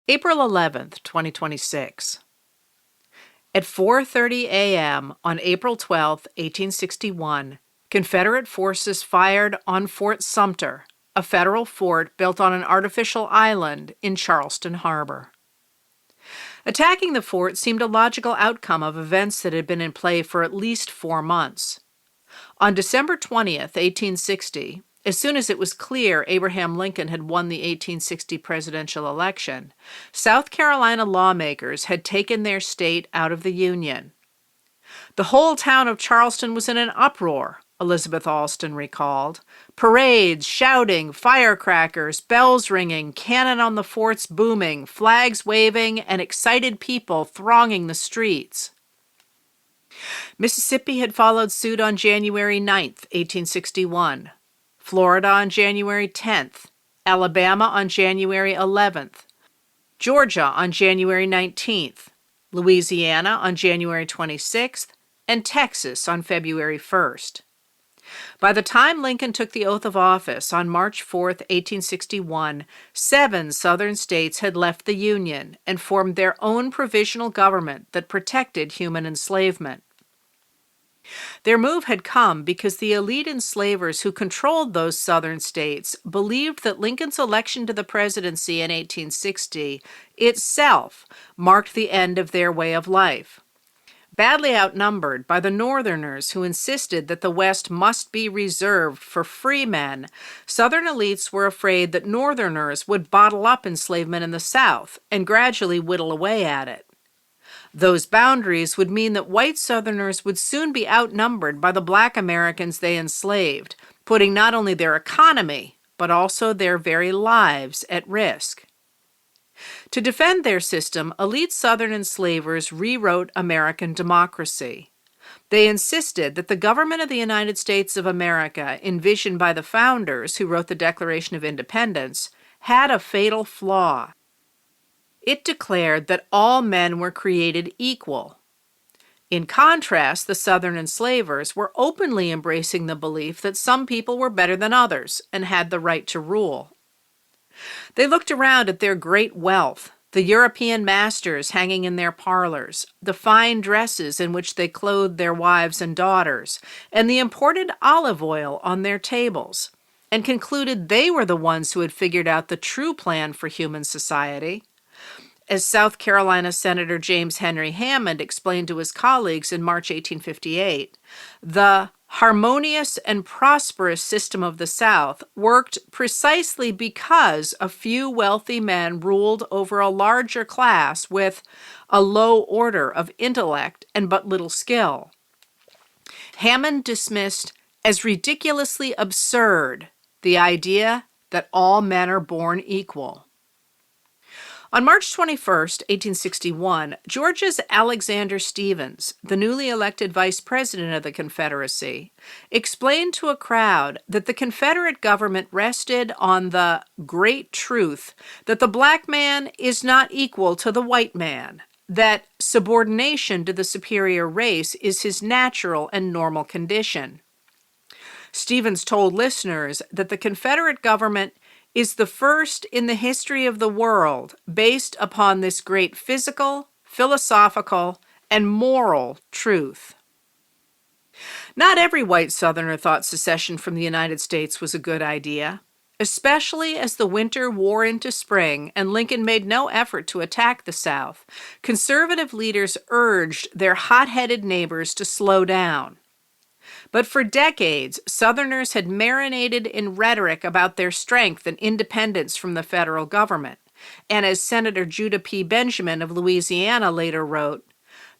April 11th, 2026. At 4:30 a.m. on April 12, 1861, Confederate forces fired on Fort Sumter, a federal fort built on an artificial island in Charleston Harbor. Attacking the fort seemed a logical outcome of events that had been in play for at least 4 months. On December 20th, 1860, as soon as it was clear Abraham Lincoln had won the 1860 presidential election, South Carolina lawmakers had taken their state out of the Union. The whole town of Charleston was in an uproar, Elizabeth Alston recalled. Parades, shouting, firecrackers, bells ringing, cannon on the forts booming, flags waving, and excited people thronging the streets. Mississippi had followed suit on January 9th, 1861. Florida on January 10th, Alabama on January 11th, Georgia on January 19th, Louisiana on January 26th, and Texas on February 1st. By the time Lincoln took the oath of office on March 4th, 1861, 7 southern states had left the Union and formed their own provisional government that protected human enslavement. Their move had come because the elite enslavers who controlled those southern states believed that Lincoln's election to the presidency in 1860 itself marked the end of their way of life. Badly outnumbered by the Northerners who insisted that the West must be reserved for free men, Southern elites were afraid that Northerners would bottle up enslavement in the South and gradually whittle away at it. Those boundaries would mean that white Southerners would soon be outnumbered by the black Americans they enslaved, putting not only their economy, but also their very lives at risk. To defend their system, elite Southern enslavers rewrote American democracy. They insisted that the government of the United States of America, envisioned by the founders who wrote the Declaration of Independence, had a fatal flaw. It declared that all men were created equal. In contrast, the Southern enslavers were openly embracing the belief that some people were better than others and had the right to rule. They looked around at their great wealth, the European masters hanging in their parlors, the fine dresses in which they clothed their wives and daughters, and the imported olive oil on their tables, and concluded they were the ones who had figured out the true plan for human society. As South Carolina Senator James Henry Hammond explained to his colleagues in March 1858, the harmonious and prosperous system of the South worked precisely because a few wealthy men ruled over a larger class with a low order of intellect and but little skill. Hammond dismissed as ridiculously absurd the idea that all men are born equal. On March 21, 1861, Georgia's Alexander Stephens, the newly elected vice president of the Confederacy, explained to a crowd that the Confederate government rested on the great truth that the black man is not equal to the white man, that subordination to the superior race is his natural and normal condition. Stephens told listeners that the Confederate government is the first in the history of the world based upon this great physical, philosophical, and moral truth. Not every white Southerner thought secession from the United States was a good idea, especially as the winter wore into spring and Lincoln made no effort to attack the South. Conservative leaders urged their hot-headed neighbors to slow down. But for decades, Southerners had marinated in rhetoric about their strength and independence from the federal government. And as Senator Judah P. Benjamin of Louisiana later wrote,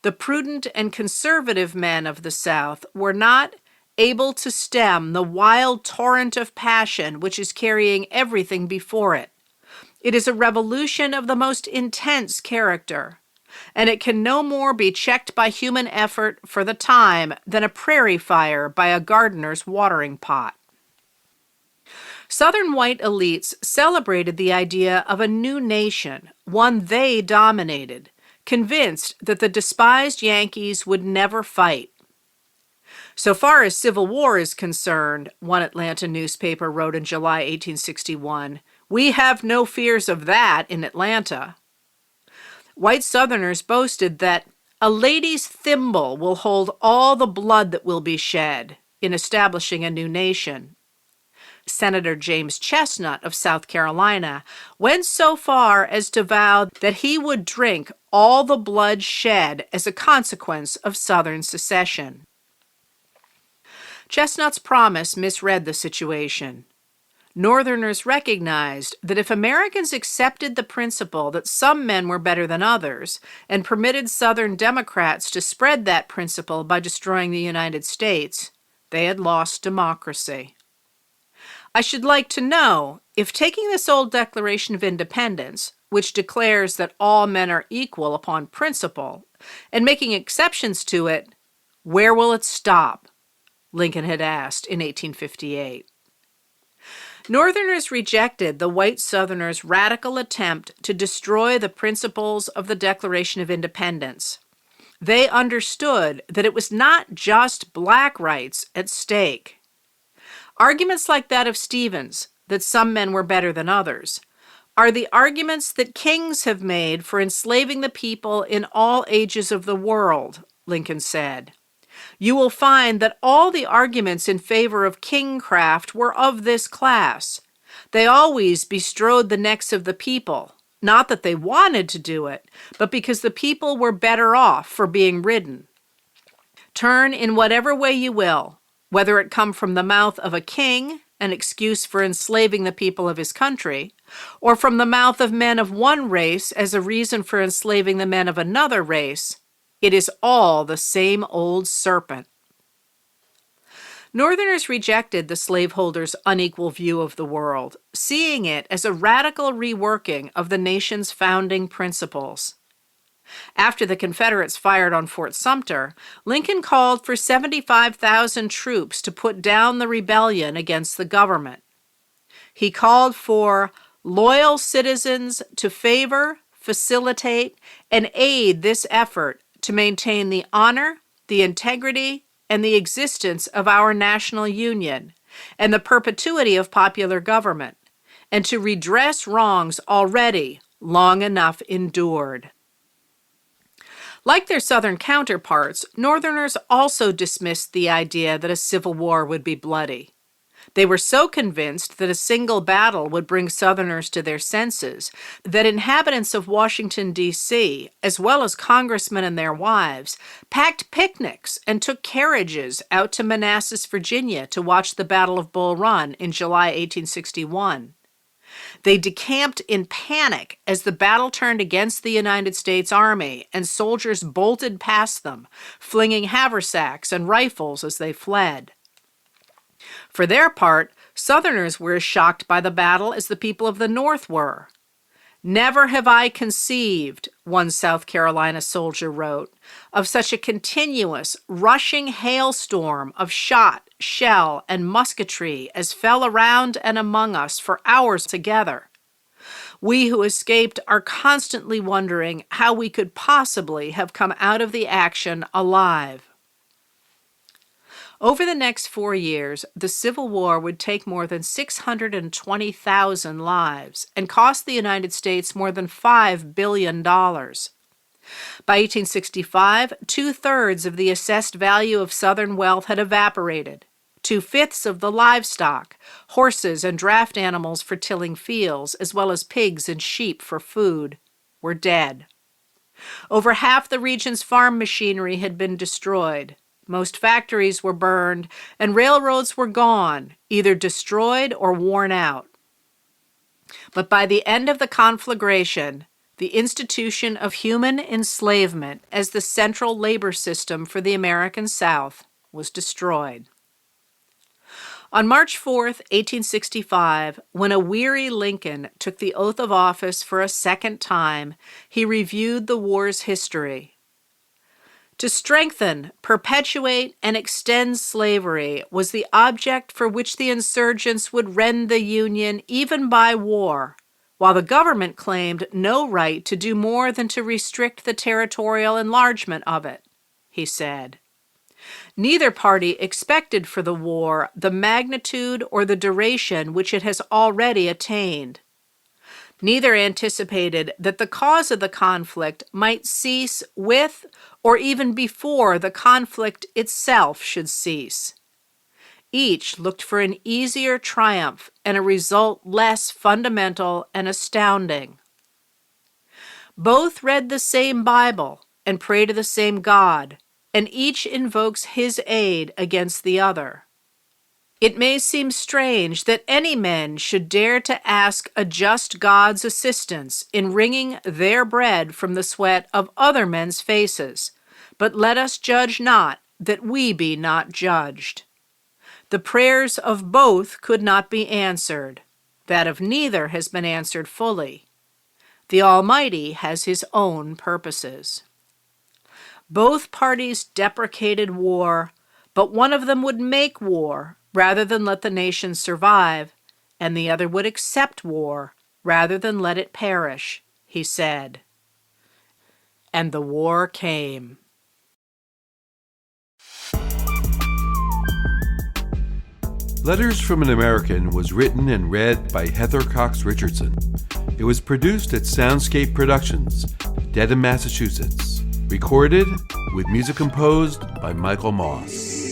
the prudent and conservative men of the South were not able to stem the wild torrent of passion which is carrying everything before it. It is a revolution of the most intense character, and it can no more be checked by human effort for the time than a prairie fire by a gardener's watering pot. Southern white elites celebrated the idea of a new nation, one they dominated, convinced that the despised Yankees would never fight. So far as Civil War is concerned, one Atlanta newspaper wrote in July 1861, we have no fears of that in Atlanta. White Southerners boasted that a lady's thimble will hold all the blood that will be shed in establishing a new nation. Senator James Chestnut of South Carolina went so far as to vow that he would drink all the blood shed as a consequence of Southern secession. Chestnut's promise misread the situation. Northerners recognized that if Americans accepted the principle that some men were better than others and permitted Southern Democrats to spread that principle by destroying the United States, they had lost democracy. I should like to know if taking this old Declaration of Independence, which declares that all men are equal upon principle, and making exceptions to it, where will it stop? Lincoln had asked in 1858. Northerners rejected the white Southerners' radical attempt to destroy the principles of the Declaration of Independence. They understood that it was not just black rights at stake. Arguments like that of Stevens, that some men were better than others, are the arguments that kings have made for enslaving the people in all ages of the world, Lincoln said. You will find that all the arguments in favor of kingcraft were of this class. They always bestrode the necks of the people, not that they wanted to do it, but because the people were better off for being ridden. Turn in whatever way you will, whether it come from the mouth of a king, an excuse for enslaving the people of his country, or from the mouth of men of one race as a reason for enslaving the men of another race, it is all the same old serpent. Northerners rejected the slaveholders' unequal view of the world, seeing it as a radical reworking of the nation's founding principles. After the Confederates fired on Fort Sumter, Lincoln called for 75,000 troops to put down the rebellion against the government. He called for loyal citizens to favor, facilitate, and aid this effort to maintain the honor, the integrity, and the existence of our national union, and the perpetuity of popular government, and to redress wrongs already long enough endured. Like their Southern counterparts, Northerners also dismissed the idea that a civil war would be bloody. They were so convinced that a single battle would bring Southerners to their senses that inhabitants of Washington, D.C., as well as congressmen and their wives, packed picnics and took carriages out to Manassas, Virginia to watch the Battle of Bull Run in July 1861. They decamped in panic as the battle turned against the United States Army and soldiers bolted past them, flinging haversacks and rifles as they fled. For their part, Southerners were as shocked by the battle as the people of the North were. "Never have I conceived," one South Carolina soldier wrote, "of such a continuous, rushing hailstorm of shot, shell, and musketry as fell around and among us for hours together. We who escaped are constantly wondering how we could possibly have come out of the action alive." Over the next 4 years, the Civil War would take more than 620,000 lives and cost the United States more than $5 billion. By 1865, 2/3 of the assessed value of Southern wealth had evaporated. 2/5 of the livestock, horses and draft animals for tilling fields, as well as pigs and sheep for food, were dead. Over half the region's farm machinery had been destroyed. Most factories were burned, and railroads were gone, either destroyed or worn out. But by the end of the conflagration, the institution of human enslavement as the central labor system for the American South was destroyed. On March 4th, 1865, when a weary Lincoln took the oath of office for a second time, he reviewed the war's history. To strengthen, perpetuate, and extend slavery was the object for which the insurgents would rend the Union even by war, while the government claimed no right to do more than to restrict the territorial enlargement of it, he said. Neither party expected for the war the magnitude or the duration which it has already attained. Neither anticipated that the cause of the conflict might cease with or even before the conflict itself should cease. Each looked for an easier triumph and a result less fundamental and astounding. Both read the same Bible and pray to the same God, and each invokes his aid against the other. It may seem strange that any men should dare to ask a just God's assistance in wringing their bread from the sweat of other men's faces, but let us judge not, that we be not judged. The prayers of both could not be answered. That of neither has been answered fully. The Almighty has his own purposes. Both parties deprecated war, but one of them would make war rather than let the nation survive, and the other would accept war rather than let it perish, he said. And the war came. Letters from an American was written and read by Heather Cox Richardson. It was produced at Soundscape Productions, Dedham, Massachusetts. Recorded with music composed by Michael Moss.